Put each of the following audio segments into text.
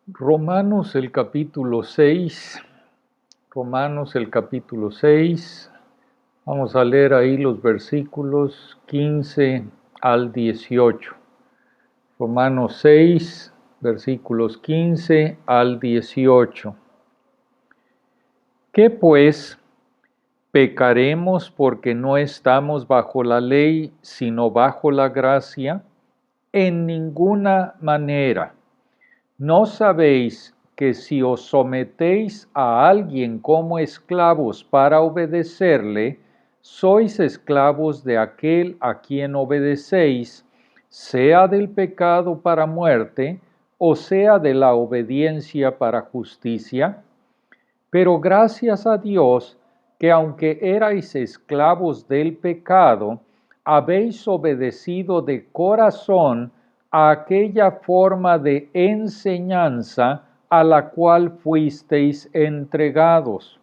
Romanos el capítulo 6. Romanos el capítulo 6. Vamos a leer ahí los versículos 15 al 18. Romanos 6, versículos 15 al 18. ¿Qué pues? ¿Pecaremos porque no estamos bajo la ley, sino bajo la gracia? En ninguna manera. ¿No sabéis que si os sometéis a alguien como esclavos para obedecerle, sois esclavos de aquel a quien obedecéis, sea del pecado para muerte, o sea de la obediencia para justicia? Pero gracias a Dios, que aunque erais esclavos del pecado, habéis obedecido de corazón a aquella forma de enseñanza a la cual fuisteis entregados,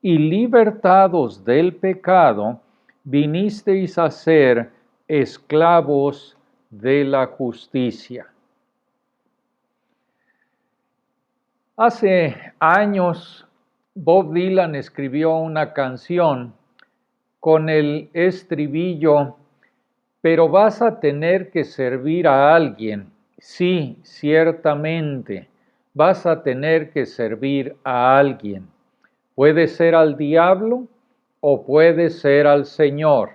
y libertados del pecado, vinisteis a ser esclavos de la justicia. Hace años, Bob Dylan escribió una canción con el estribillo: pero vas a tener que servir a alguien. Sí, ciertamente, vas a tener que servir a alguien. Puede ser al diablo o puede ser al Señor,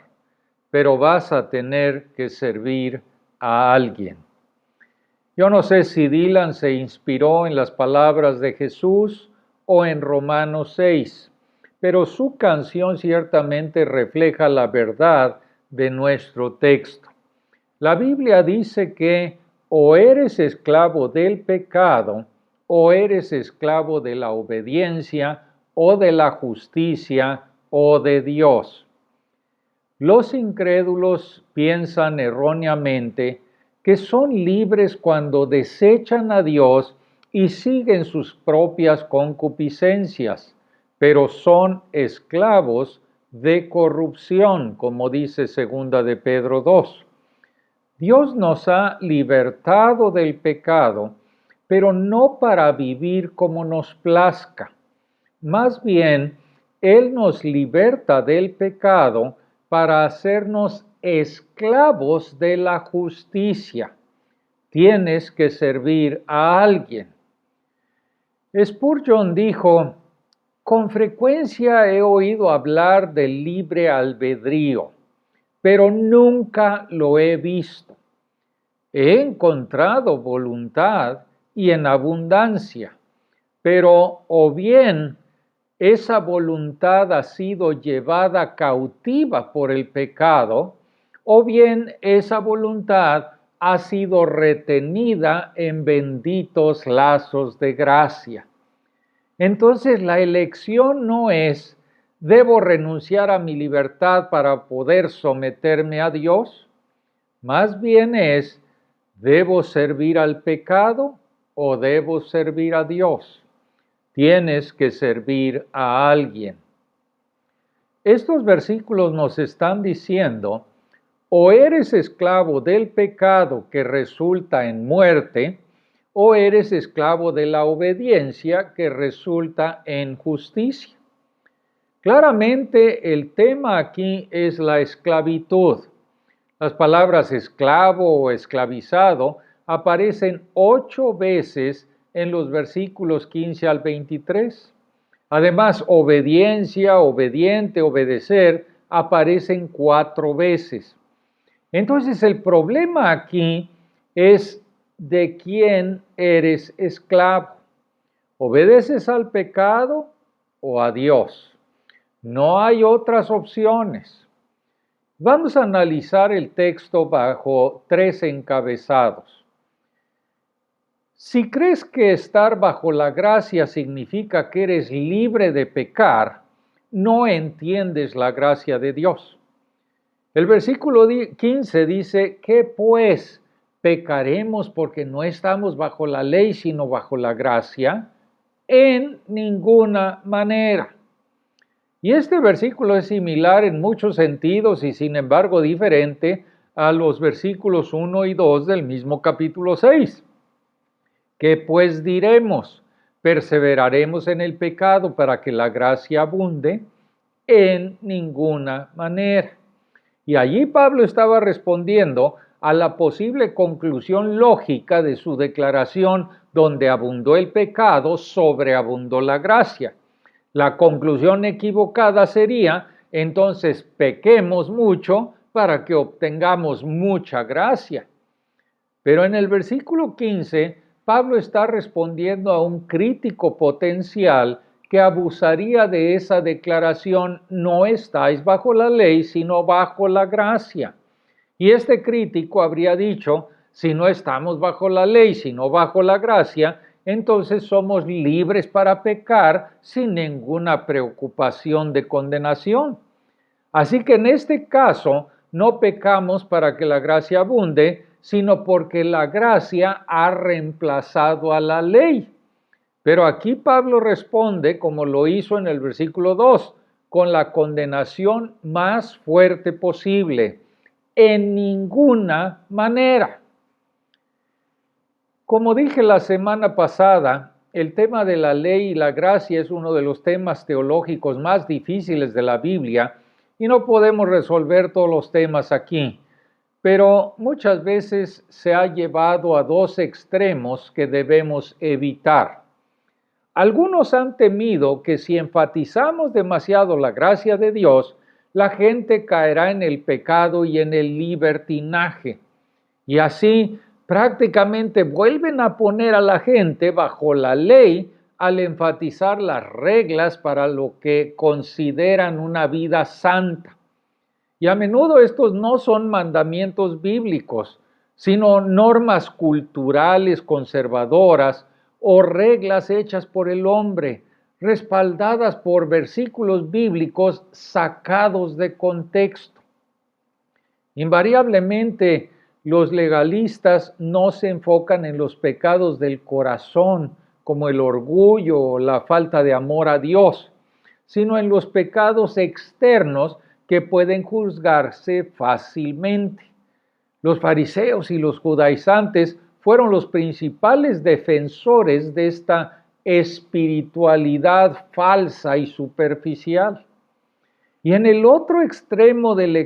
pero vas a tener que servir a alguien. Yo no sé si Dylan se inspiró en las palabras de Jesús o en Romanos 6, pero su canción ciertamente refleja la verdad de nuestro texto. La Biblia dice que o eres esclavo del pecado o eres esclavo de la obediencia o de la justicia o de Dios. Los incrédulos piensan erróneamente que son libres cuando desechan a Dios y siguen sus propias concupiscencias, pero son esclavos de corrupción, como dice 2 de Pedro 2. Dios nos ha libertado del pecado, pero no para vivir como nos plazca. Más bien, Él nos liberta del pecado para hacernos esclavos de la justicia. Tienes que servir a alguien. Spurgeon dijo: con frecuencia he oído hablar del libre albedrío, pero nunca lo he visto. He encontrado voluntad y en abundancia, pero o bien esa voluntad ha sido llevada cautiva por el pecado, o bien esa voluntad ha sido retenida en benditos lazos de gracia. Entonces la elección no es: ¿debo renunciar a mi libertad para poder someterme a Dios? Más bien es: ¿debo servir al pecado o debo servir a Dios? Tienes que servir a alguien. Estos versículos nos están diciendo: o eres esclavo del pecado que resulta en muerte, o eres esclavo de la obediencia que resulta en justicia. Claramente el tema aquí es la esclavitud. Las palabras esclavo o esclavizado aparecen 8 veces en los versículos 15 al 23. Además, obediencia, obediente, obedecer aparecen 4 veces. Entonces, el problema aquí es de quién eres esclavo. ¿Obedeces al pecado o a Dios? No hay otras opciones. Vamos a analizar el texto bajo 3 encabezados. Si crees que estar bajo la gracia significa que eres libre de pecar, no entiendes la gracia de Dios. El versículo 15 dice: ¿qué pues? ¿Pecaremos porque no estamos bajo la ley sino bajo la gracia? En ninguna manera. Y este versículo es similar en muchos sentidos y sin embargo diferente a los versículos 1 y 2 del mismo capítulo 6. ¿Qué pues diremos? ¿Perseveraremos en el pecado para que la gracia abunde? En ninguna manera. Y allí Pablo estaba respondiendo a la posible conclusión lógica de su declaración: donde abundó el pecado, sobreabundó la gracia. La conclusión equivocada sería: entonces pequemos mucho para que obtengamos mucha gracia. Pero en el versículo 15, Pablo está respondiendo a un crítico potencial que abusaría de esa declaración: no estáis bajo la ley, sino bajo la gracia. Y este crítico habría dicho: si no estamos bajo la ley, sino bajo la gracia, entonces somos libres para pecar sin ninguna preocupación de condenación. Así que en este caso no pecamos para que la gracia abunde, sino porque la gracia ha reemplazado a la ley. Pero aquí Pablo responde, como lo hizo en el versículo 2, con la condenación más fuerte posible: en ninguna manera. Como dije la semana pasada, el tema de la ley y la gracia es uno de los temas teológicos más difíciles de la Biblia y no podemos resolver todos los temas aquí, pero muchas veces se ha llevado a dos extremos que debemos evitar. Algunos han temido que si enfatizamos demasiado la gracia de Dios, la gente caerá en el pecado y en el libertinaje, y así prácticamente vuelven a poner a la gente bajo la ley al enfatizar las reglas para lo que consideran una vida santa. Y a menudo estos no son mandamientos bíblicos, sino normas culturales conservadoras o reglas hechas por el hombre, respaldadas por versículos bíblicos sacados de contexto. Invariablemente, los legalistas no se enfocan en los pecados del corazón, como el orgullo o la falta de amor a Dios, sino en los pecados externos que pueden juzgarse fácilmente. Los fariseos y los judaizantes fueron los principales defensores de esta espiritualidad falsa y superficial. Y en el otro extremo del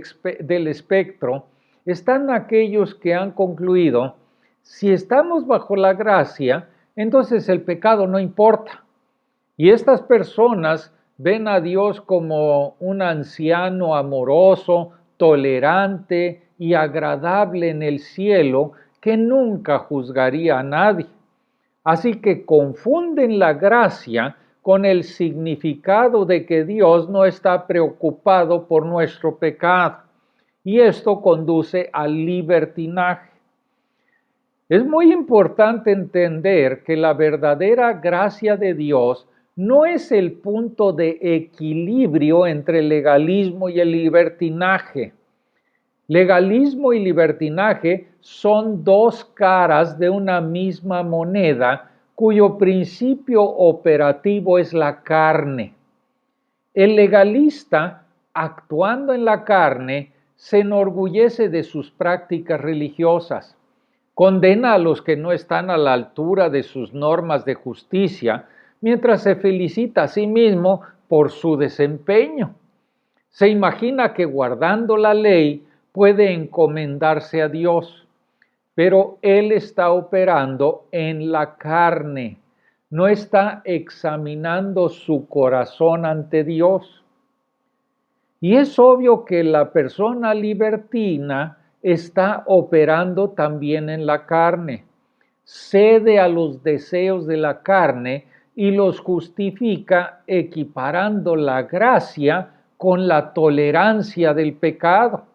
espectro están aquellos que han concluido: si estamos bajo la gracia, entonces el pecado no importa. Y estas personas ven a Dios como un anciano amoroso, tolerante y agradable en el cielo, que nunca juzgaría a nadie. Así que confunden la gracia con el significado de que Dios no está preocupado por nuestro pecado, y esto conduce al libertinaje. Es muy importante entender que la verdadera gracia de Dios no es el punto de equilibrio entre el legalismo y el libertinaje. Legalismo y libertinaje son dos caras de una misma moneda cuyo principio operativo es la carne. El legalista, actuando en la carne, se enorgullece de sus prácticas religiosas, condena a los que no están a la altura de sus normas de justicia, mientras se felicita a sí mismo por su desempeño. Se imagina que guardando la ley puede encomendarse a Dios, pero él está operando en la carne, no está examinando su corazón ante Dios. Y es obvio que la persona libertina está operando también en la carne, cede a los deseos de la carne y los justifica equiparando la gracia con la tolerancia del pecado.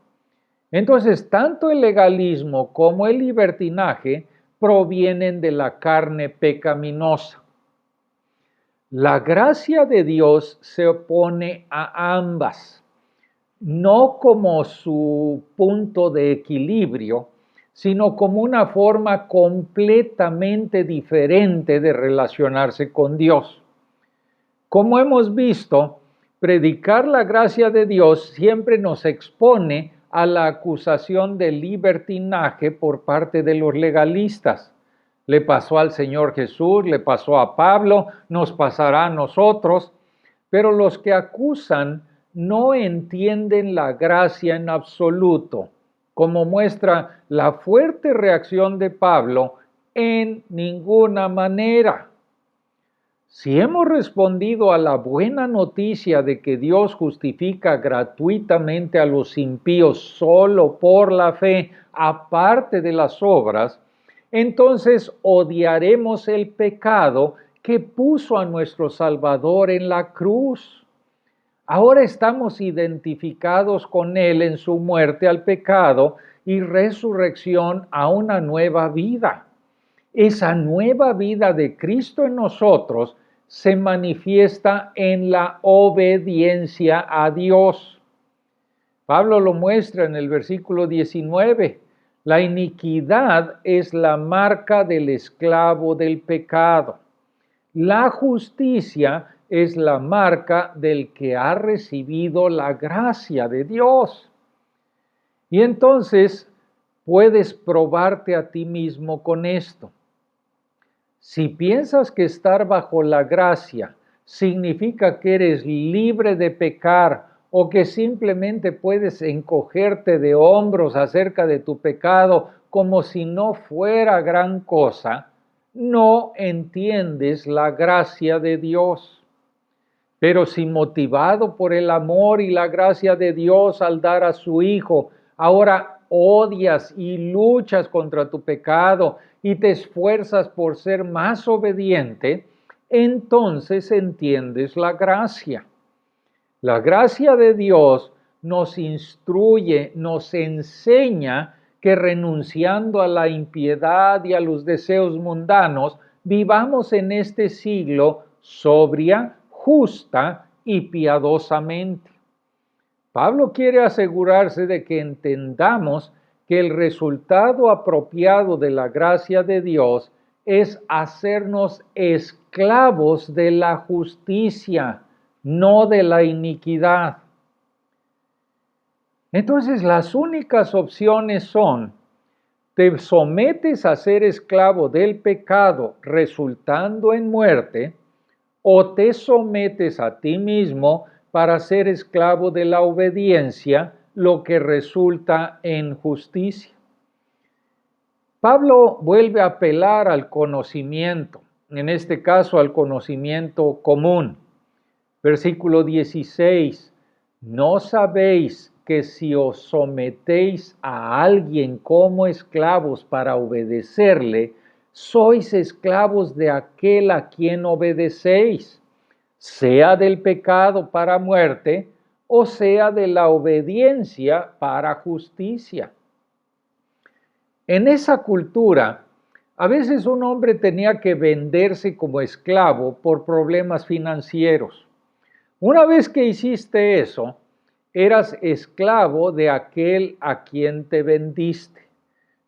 Entonces, tanto el legalismo como el libertinaje provienen de la carne pecaminosa. La gracia de Dios se opone a ambas, no como su punto de equilibrio, sino como una forma completamente diferente de relacionarse con Dios. Como hemos visto, predicar la gracia de Dios siempre nos expone a la acusación de libertinaje por parte de los legalistas. Le pasó al Señor Jesús, le pasó a Pablo, nos pasará a nosotros, pero los que acusan no entienden la gracia en absoluto, como muestra la fuerte reacción de Pablo: en ninguna manera. Si hemos respondido a la buena noticia de que Dios justifica gratuitamente a los impíos solo por la fe, aparte de las obras, entonces odiaremos el pecado que puso a nuestro Salvador en la cruz. Ahora estamos identificados con Él en su muerte al pecado y resurrección a una nueva vida. Esa nueva vida de Cristo en nosotros se manifiesta en la obediencia a Dios. Pablo lo muestra en el versículo 19. La iniquidad es la marca del esclavo del pecado. La justicia es la marca del que ha recibido la gracia de Dios. Y entonces puedes probarte a ti mismo con esto. Si piensas que estar bajo la gracia significa que eres libre de pecar o que simplemente puedes encogerte de hombros acerca de tu pecado como si no fuera gran cosa, no entiendes la gracia de Dios. Pero si motivado por el amor y la gracia de Dios al dar a su Hijo, ahora odias y luchas contra tu pecado y te esfuerzas por ser más obediente, entonces entiendes la gracia. La gracia de Dios nos instruye, nos enseña que renunciando a la impiedad y a los deseos mundanos, vivamos en este siglo sobria, justa y piadosamente. Pablo quiere asegurarse de que entendamos que el resultado apropiado de la gracia de Dios es hacernos esclavos de la justicia, no de la iniquidad. Entonces, las únicas opciones son: te sometes a ser esclavo del pecado, resultando en muerte, o te sometes a ti mismo para ser esclavo de la obediencia, lo que resulta en justicia. Pablo vuelve a apelar al conocimiento, en este caso al conocimiento común. Versículo 16, ¿no sabéis que si os sometéis a alguien como esclavos para obedecerle, sois esclavos de aquel a quien obedecéis, sea del pecado para muerte, o sea de la obediencia para justicia? En esa cultura, a veces un hombre tenía que venderse como esclavo por problemas financieros. Una vez que hiciste eso, eras esclavo de aquel a quien te vendiste.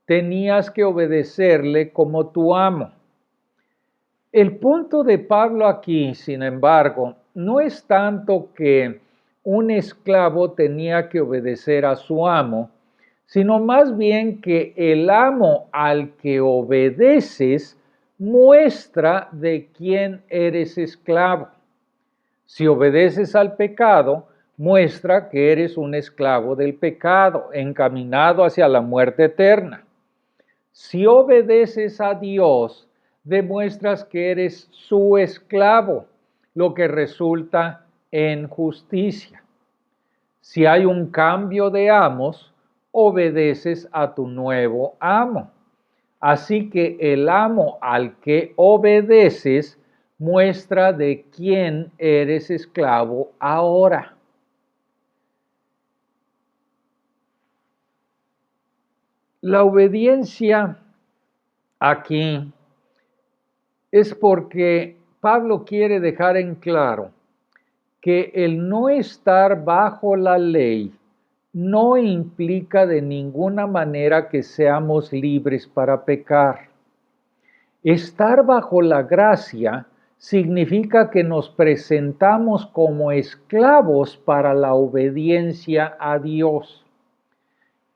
Tenías que obedecerle como tu amo. El punto de Pablo aquí, sin embargo, no es tanto que un esclavo tenía que obedecer a su amo, sino más bien que el amo al que obedeces muestra de quién eres esclavo. Si obedeces al pecado, muestra que eres un esclavo del pecado, encaminado hacia la muerte eterna. Si obedeces a Dios, demuestras que eres su esclavo, lo que resulta en justicia. Si hay un cambio de amos, obedeces a tu nuevo amo. Así que el amo al que obedeces muestra de quién eres esclavo ahora. La obediencia aquí es porque Pablo quiere dejar en claro que el no estar bajo la ley no implica de ninguna manera que seamos libres para pecar. Estar bajo la gracia significa que nos presentamos como esclavos para la obediencia a Dios.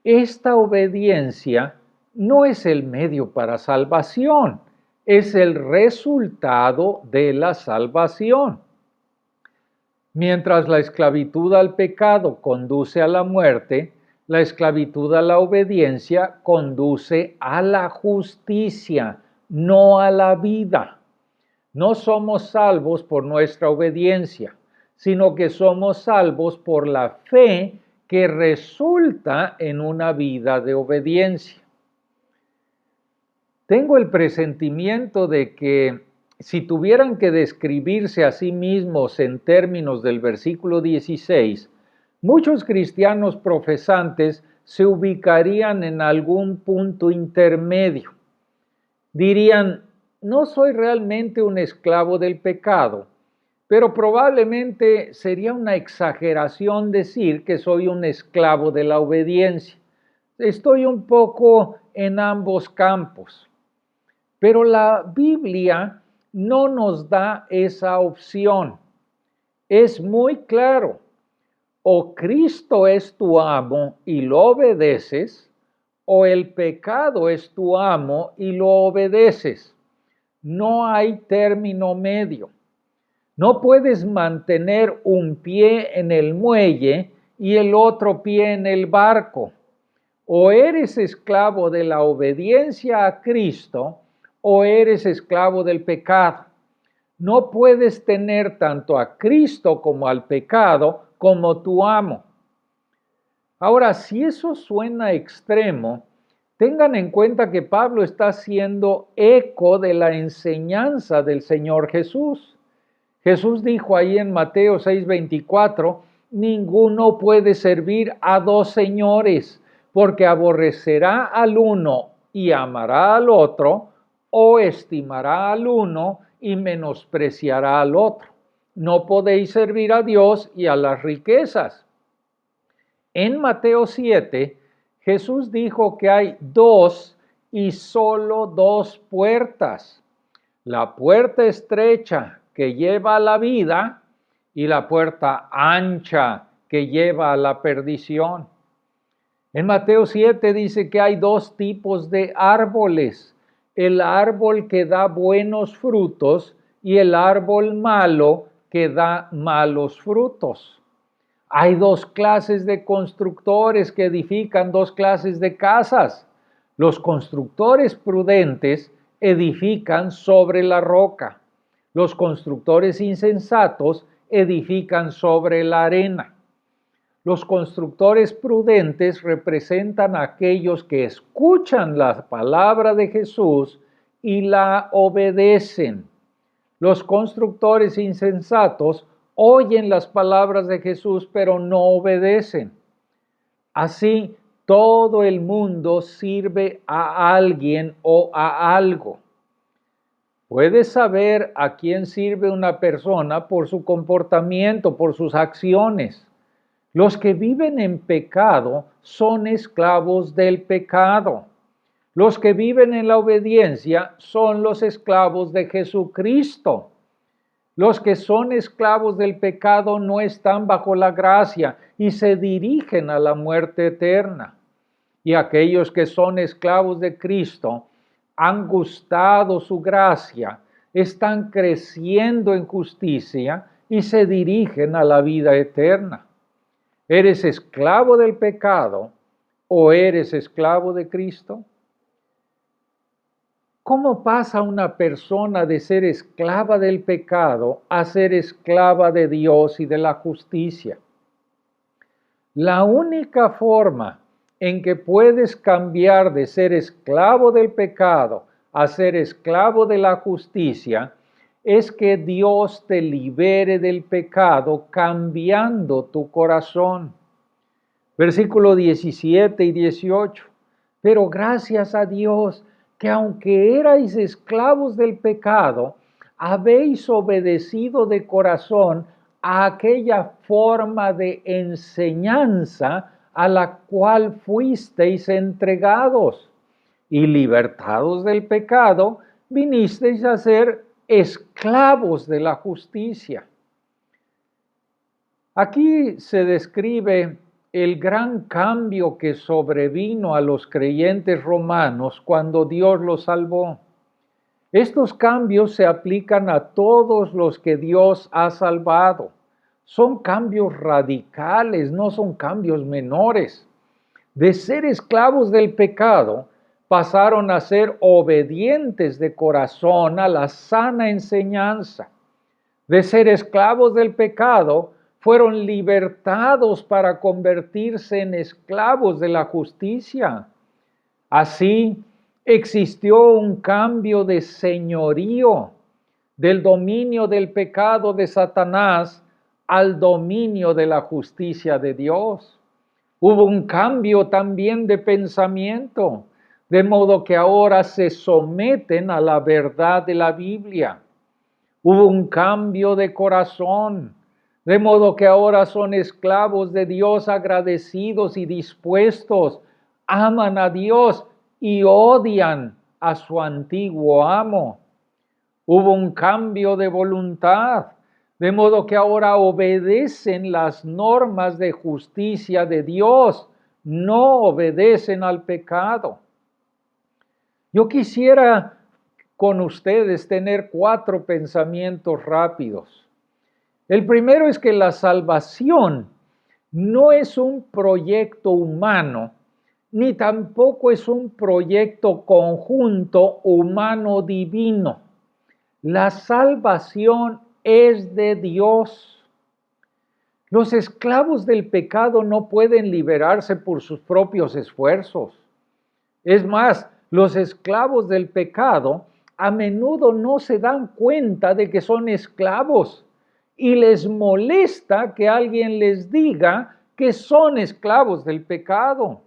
Esta obediencia no es el medio para salvación, es el resultado de la salvación. Mientras la esclavitud al pecado conduce a la muerte, la esclavitud a la obediencia conduce a la justicia, no a la vida. No somos salvos por nuestra obediencia, sino que somos salvos por la fe que resulta en una vida de obediencia. Tengo el presentimiento de que si tuvieran que describirse a sí mismos en términos del versículo 16, muchos cristianos profesantes se ubicarían en algún punto intermedio. Dirían, no soy realmente un esclavo del pecado, pero probablemente sería una exageración decir que soy un esclavo de la obediencia. Estoy un poco en ambos campos. Pero la Biblia no nos da esa opción. Es muy claro. O Cristo es tu amo y lo obedeces, o el pecado es tu amo y lo obedeces. No hay término medio. No puedes mantener un pie en el muelle y el otro pie en el barco. O eres esclavo de la obediencia a Cristo, o eres esclavo del pecado. No puedes tener tanto a Cristo como al pecado como tu amo. Ahora, si eso suena extremo, tengan en cuenta que Pablo está haciendo eco de la enseñanza del Señor Jesús. Jesús dijo ahí en Mateo 6:24, ninguno puede servir a dos señores, porque aborrecerá al uno y amará al otro, o estimará al uno y menospreciará al otro. No podéis servir a Dios y a las riquezas. En Mateo 7, Jesús dijo que hay dos y solo dos puertas. La puerta estrecha que lleva a la vida y la puerta ancha que lleva a la perdición. En Mateo 7 dice que hay dos tipos de árboles, el árbol que da buenos frutos y el árbol malo que da malos frutos. Hay dos clases de constructores que edifican dos clases de casas. Los constructores prudentes edifican sobre la roca. Los constructores insensatos edifican sobre la arena. Los constructores prudentes representan a aquellos que escuchan la palabra de Jesús y la obedecen. Los constructores insensatos oyen las palabras de Jesús, pero no obedecen. Así, todo el mundo sirve a alguien o a algo. Puedes saber a quién sirve una persona por su comportamiento, por sus acciones. Los que viven en pecado son esclavos del pecado. Los que viven en la obediencia son los esclavos de Jesucristo. Los que son esclavos del pecado no están bajo la gracia y se dirigen a la muerte eterna. Y aquellos que son esclavos de Cristo han gustado su gracia, están creciendo en justicia y se dirigen a la vida eterna. ¿Eres esclavo del pecado o eres esclavo de Cristo? ¿Cómo pasa una persona de ser esclava del pecado a ser esclava de Dios y de la justicia? La única forma en que puedes cambiar de ser esclavo del pecado a ser esclavo de la justicia es que Dios te libere del pecado cambiando tu corazón. Versículo 17 y 18. Pero gracias a Dios que aunque erais esclavos del pecado, habéis obedecido de corazón a aquella forma de enseñanza a la cual fuisteis entregados, y libertados del pecado, vinisteis a ser esclavos de la justicia. Aquí se describe el gran cambio que sobrevino a los creyentes romanos cuando Dios los salvó. Estos cambios se aplican a todos los que Dios ha salvado. Son cambios radicales, no son cambios menores. De ser esclavos del pecado, pasaron a ser obedientes de corazón a la sana enseñanza. De ser esclavos del pecado, fueron libertados para convertirse en esclavos de la justicia. Así, existió un cambio de señorío del dominio del pecado de Satanás al dominio de la justicia de Dios. Hubo un cambio también de pensamiento, de modo que ahora se someten a la verdad de la Biblia. Hubo un cambio de corazón, de modo que ahora son esclavos de Dios agradecidos y dispuestos, aman a Dios y odian a su antiguo amo. Hubo un cambio de voluntad, de modo que ahora obedecen las normas de justicia de Dios, no obedecen al pecado. Yo quisiera con ustedes tener 4 pensamientos rápidos. El primero es que la salvación no es un proyecto humano, ni tampoco es un proyecto conjunto humano-divino. La salvación es de Dios. Los esclavos del pecado no pueden liberarse por sus propios esfuerzos. Es más, los esclavos del pecado a menudo no se dan cuenta de que son esclavos y les molesta que alguien les diga que son esclavos del pecado.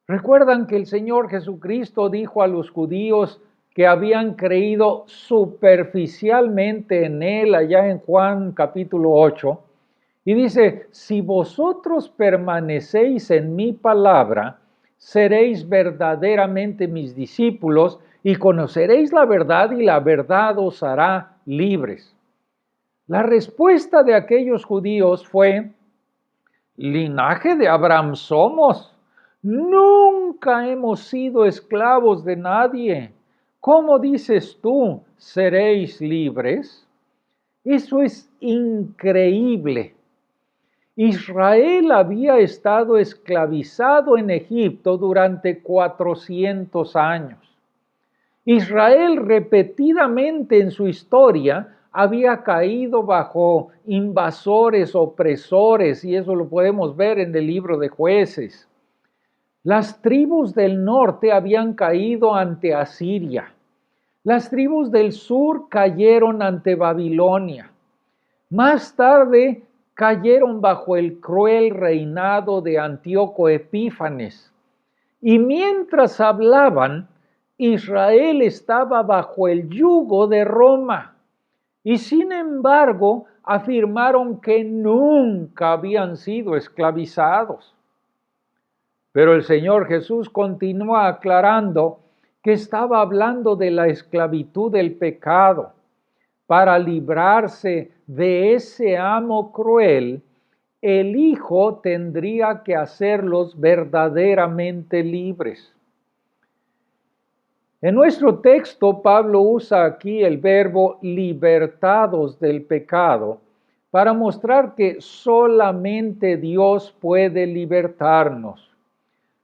¿Recuerdan que el Señor Jesucristo dijo a los judíos que habían creído superficialmente en Él allá en Juan capítulo 8? Y dice, si vosotros permanecéis en mi palabra, seréis verdaderamente mis discípulos y conoceréis la verdad y la verdad os hará libres. La respuesta de aquellos judíos fue, linaje de Abraham somos. Nunca hemos sido esclavos de nadie. ¿Cómo dices tú, seréis libres? Eso es increíble. Israel había estado esclavizado en Egipto durante 400 años. Israel repetidamente en su historia había caído bajo invasores, opresores, y eso lo podemos ver en el libro de Jueces. Las tribus del norte habían caído ante Asiria. Las tribus del sur cayeron ante Babilonia. Más tarde cayeron bajo el cruel reinado de Antíoco Epífanes. Y mientras hablaban, Israel estaba bajo el yugo de Roma. Y sin embargo, afirmaron que nunca habían sido esclavizados. Pero el Señor Jesús continúa aclarando que estaba hablando de la esclavitud del pecado. Para librarse de ese amo cruel, el Hijo tendría que hacerlos verdaderamente libres. En nuestro texto, Pablo usa aquí el verbo libertados del pecado para mostrar que solamente Dios puede libertarnos.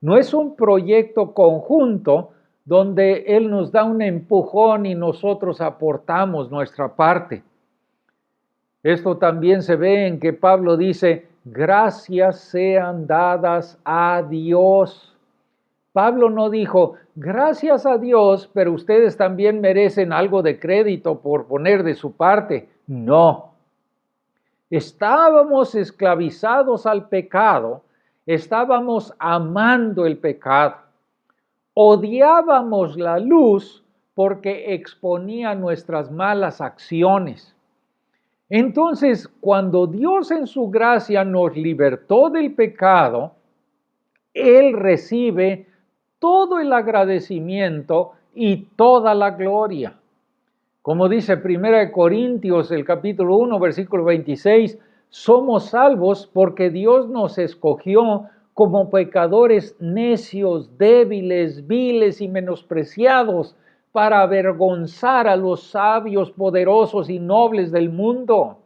No es un proyecto conjunto donde Él nos da un empujón y nosotros aportamos nuestra parte. Esto también se ve en que Pablo dice, gracias sean dadas a Dios. Pablo no dijo, gracias a Dios, pero ustedes también merecen algo de crédito por poner de su parte. No. Estábamos esclavizados al pecado, estábamos amando el pecado, odiábamos la luz porque exponía nuestras malas acciones. Entonces, cuando Dios en su gracia nos libertó del pecado, Él recibe todo el agradecimiento y toda la gloria. Como dice 1 Corintios, el capítulo 1, versículo 26, somos salvos porque Dios nos escogió como pecadores necios, débiles, viles y menospreciados, para avergonzar a los sabios, poderosos y nobles del mundo,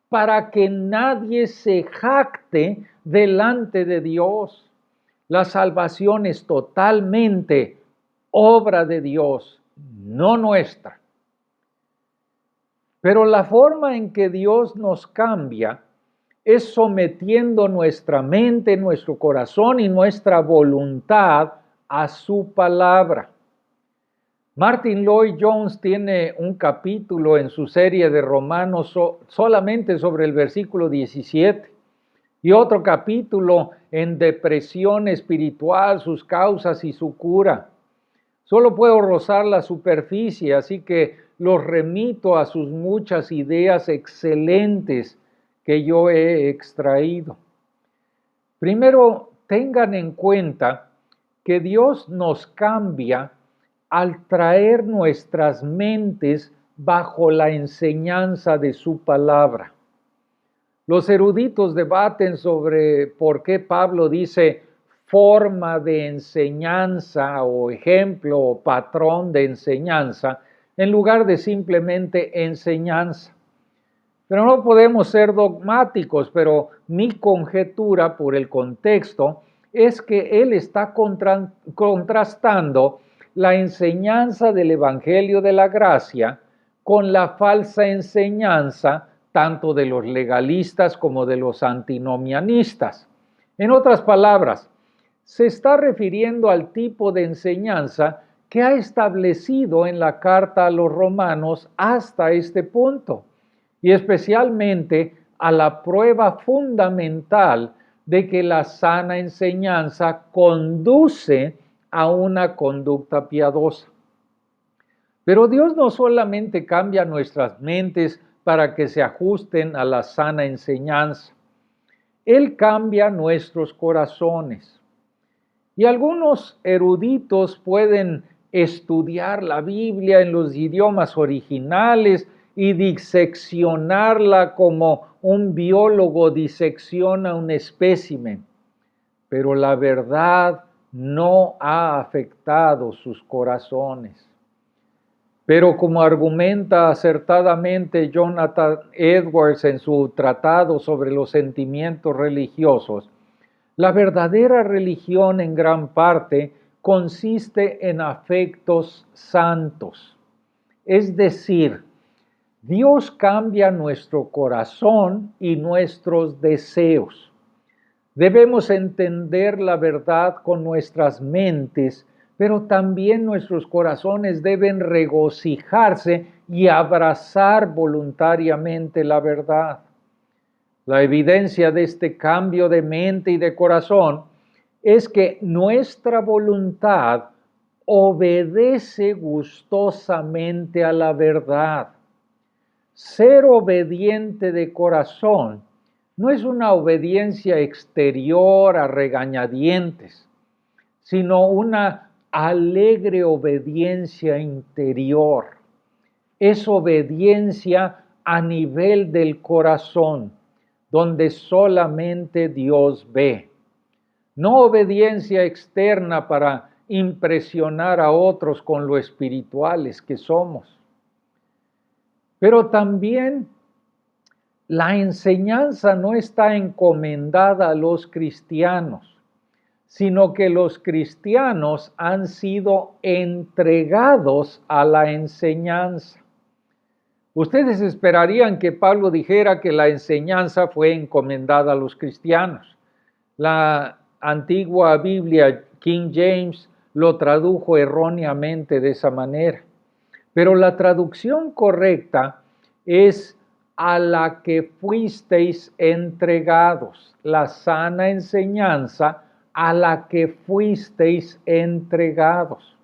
para que nadie se jacte delante de Dios. La salvación es totalmente obra de Dios, no nuestra. Pero la forma en que Dios nos cambia es sometiendo nuestra mente, nuestro corazón y nuestra voluntad a su palabra. Martin Lloyd-Jones tiene un capítulo en su serie de Romanos solamente sobre el versículo 17 y otro capítulo en depresión espiritual, sus causas y su cura. Solo puedo rozar la superficie, así que los remito a sus muchas ideas excelentes que yo he extraído. Primero, tengan en cuenta que Dios nos cambia al traer nuestras mentes bajo la enseñanza de su palabra. Los eruditos debaten sobre por qué Pablo dice forma de enseñanza o ejemplo o patrón de enseñanza en lugar de simplemente enseñanza. Pero no podemos ser dogmáticos, pero mi conjetura por el contexto es que él está contrastando la enseñanza del Evangelio de la Gracia con la falsa enseñanza tanto de los legalistas como de los antinomianistas. En otras palabras, se está refiriendo al tipo de enseñanza que ha establecido en la carta a los romanos hasta este punto, y especialmente a la prueba fundamental de que la sana enseñanza conduce a una conducta piadosa. Pero Dios no solamente cambia nuestras mentes para que se ajusten a la sana enseñanza. Él cambia nuestros corazones. Y algunos eruditos pueden estudiar la Biblia en los idiomas originales y diseccionarla como un biólogo disecciona un espécimen. Pero la verdad no ha afectado sus corazones. Pero como argumenta acertadamente Jonathan Edwards en su tratado sobre los sentimientos religiosos, la verdadera religión en gran parte consiste en afectos santos. Es decir, Dios cambia nuestro corazón y nuestros deseos. Debemos entender la verdad con nuestras mentes, pero también nuestros corazones deben regocijarse y abrazar voluntariamente la verdad. La evidencia de este cambio de mente y de corazón es que nuestra voluntad obedece gustosamente a la verdad. Ser obediente de corazón no es una obediencia exterior a regañadientes, sino una alegre obediencia interior. Es obediencia a nivel del corazón, donde solamente Dios ve. No obediencia externa para impresionar a otros con lo espirituales que somos. Pero también la enseñanza no está encomendada a los cristianos, sino que los cristianos han sido entregados a la enseñanza. Ustedes esperarían que Pablo dijera que la enseñanza fue encomendada a los cristianos. La antigua Biblia, King James, lo tradujo erróneamente de esa manera. Pero la traducción correcta es a la que fuisteis entregados, la sana enseñanza a la que fuisteis entregados.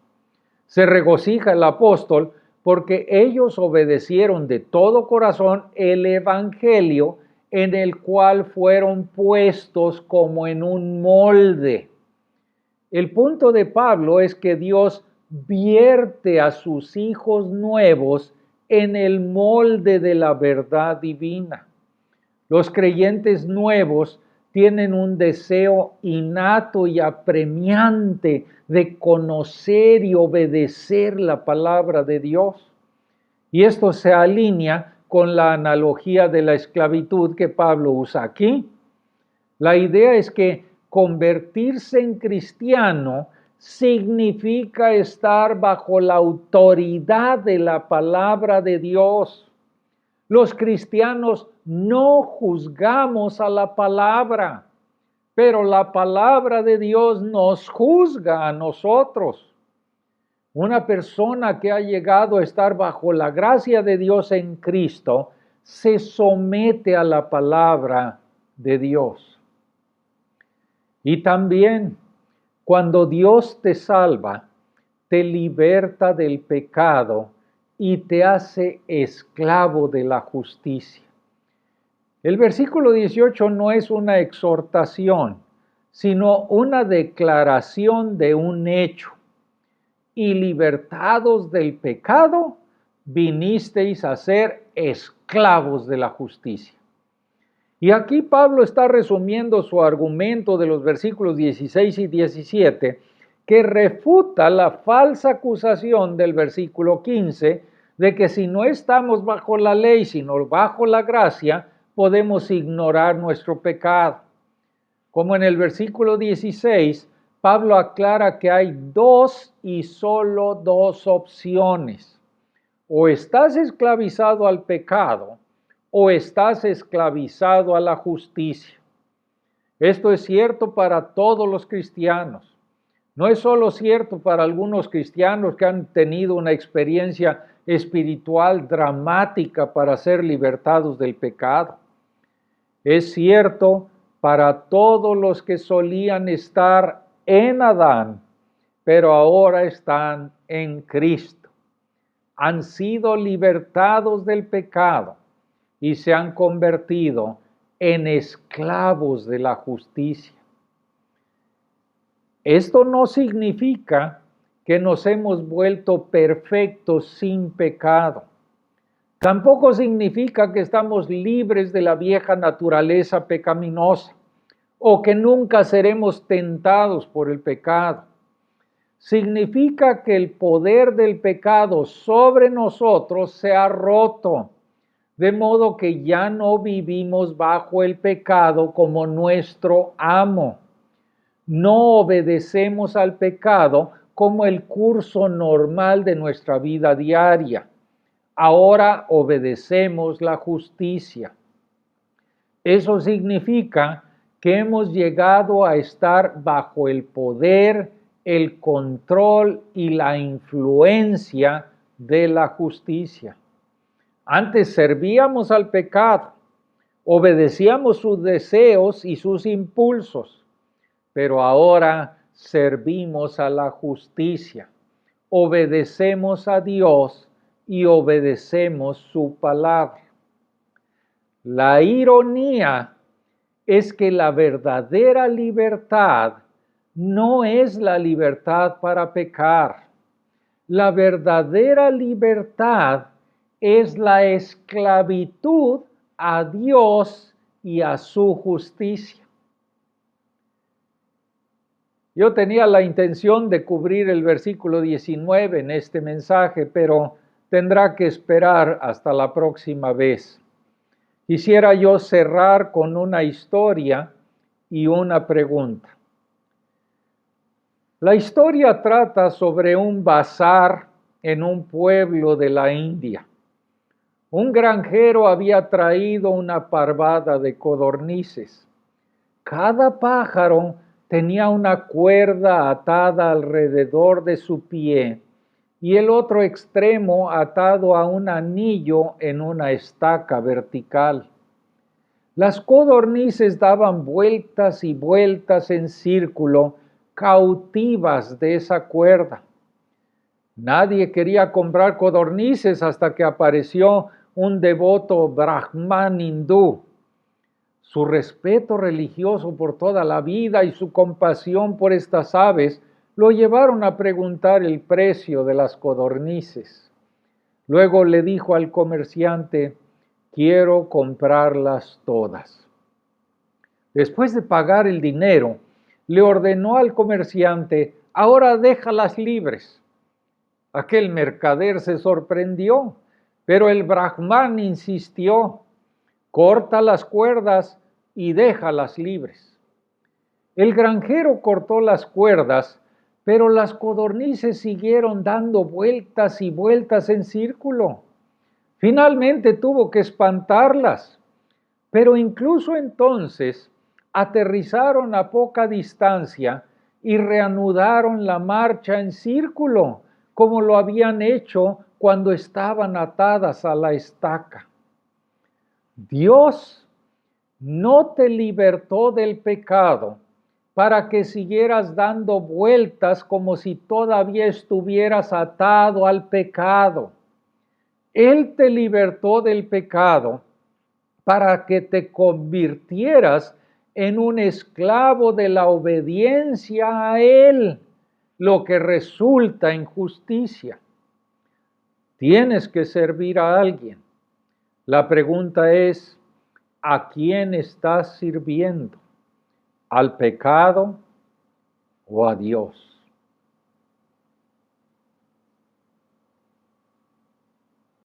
Se regocija el apóstol porque ellos obedecieron de todo corazón el evangelio en el cual fueron puestos como en un molde. El punto de Pablo es que Dios vierte a sus hijos nuevos en el molde de la verdad divina. Los creyentes nuevos tienen un deseo innato y apremiante de conocer y obedecer la palabra de Dios. Y esto se alinea con la analogía de la esclavitud que Pablo usa aquí. La idea es que convertirse en cristiano significa estar bajo la autoridad de la palabra de Dios. Los cristianos no juzgamos a la palabra, pero la palabra de Dios nos juzga a nosotros. Una persona que ha llegado a estar bajo la gracia de Dios en Cristo se somete a la palabra de Dios. Y también cuando Dios te salva, te liberta del pecado y te hace esclavo de la justicia. El versículo 18 no es una exhortación, sino una declaración de un hecho. Y libertados del pecado, vinisteis a ser esclavos de la justicia. Y aquí Pablo está resumiendo su argumento de los versículos 16 y 17, que refuta la falsa acusación del versículo 15, de que si no estamos bajo la ley, sino bajo la gracia, podemos ignorar nuestro pecado. Como en el versículo 16, Pablo aclara que hay dos y solo dos opciones. O estás esclavizado al pecado, o estás esclavizado a la justicia. Esto es cierto para todos los cristianos. No es solo cierto para algunos cristianos que han tenido una experiencia espiritual dramática para ser libertados del pecado. Es cierto para todos los que solían estar en Adán, pero ahora están en Cristo. Han sido libertados del pecado y se han convertido en esclavos de la justicia. Esto no significa que nos hemos vuelto perfectos sin pecado. Tampoco significa que estamos libres de la vieja naturaleza pecaminosa o que nunca seremos tentados por el pecado. Significa que el poder del pecado sobre nosotros se ha roto, de modo que ya no vivimos bajo el pecado como nuestro amo. No obedecemos al pecado como el curso normal de nuestra vida diaria. Ahora obedecemos la justicia. Eso significa que hemos llegado a estar bajo el poder, el control y la influencia de la justicia. Antes servíamos al pecado, obedecíamos sus deseos y sus impulsos, pero ahora servimos a la justicia, obedecemos a Dios y obedecemos su palabra. La ironía es que la verdadera libertad no es la libertad para pecar. La verdadera libertad es la esclavitud a Dios y a su justicia. Yo tenía la intención de cubrir el versículo 19 en este mensaje, pero tendrá que esperar hasta la próxima vez. Quisiera yo cerrar con una historia y una pregunta. La historia trata sobre un bazar en un pueblo de la India. Un granjero había traído una parvada de codornices. Cada pájaro tenía una cuerda atada alrededor de su pie y el otro extremo atado a un anillo en una estaca vertical. Las codornices daban vueltas y vueltas en círculo, cautivas de esa cuerda. Nadie quería comprar codornices hasta que apareció un devoto brahman hindú. Su respeto religioso por toda la vida y su compasión por estas aves lo llevaron a preguntar el precio de las codornices. Luego le dijo al comerciante: quiero comprarlas todas. Después de pagar el dinero, le ordenó al comerciante: ahora déjalas libres. Aquel mercader se sorprendió, pero el Brahmán insistió: corta las cuerdas y déjalas libres. El granjero cortó las cuerdas, pero las codornices siguieron dando vueltas y vueltas en círculo. Finalmente tuvo que espantarlas, pero incluso entonces aterrizaron a poca distancia y reanudaron la marcha en círculo, como lo habían hecho cuando estaban atadas a la estaca. Dios no te libertó del pecado para que siguieras dando vueltas como si todavía estuvieras atado al pecado. Él te libertó del pecado para que te convirtieras en un esclavo de la obediencia a Él, lo que resulta en justicia. Tienes que servir a alguien. La pregunta es: ¿a quién estás sirviendo? ¿Al pecado o a Dios?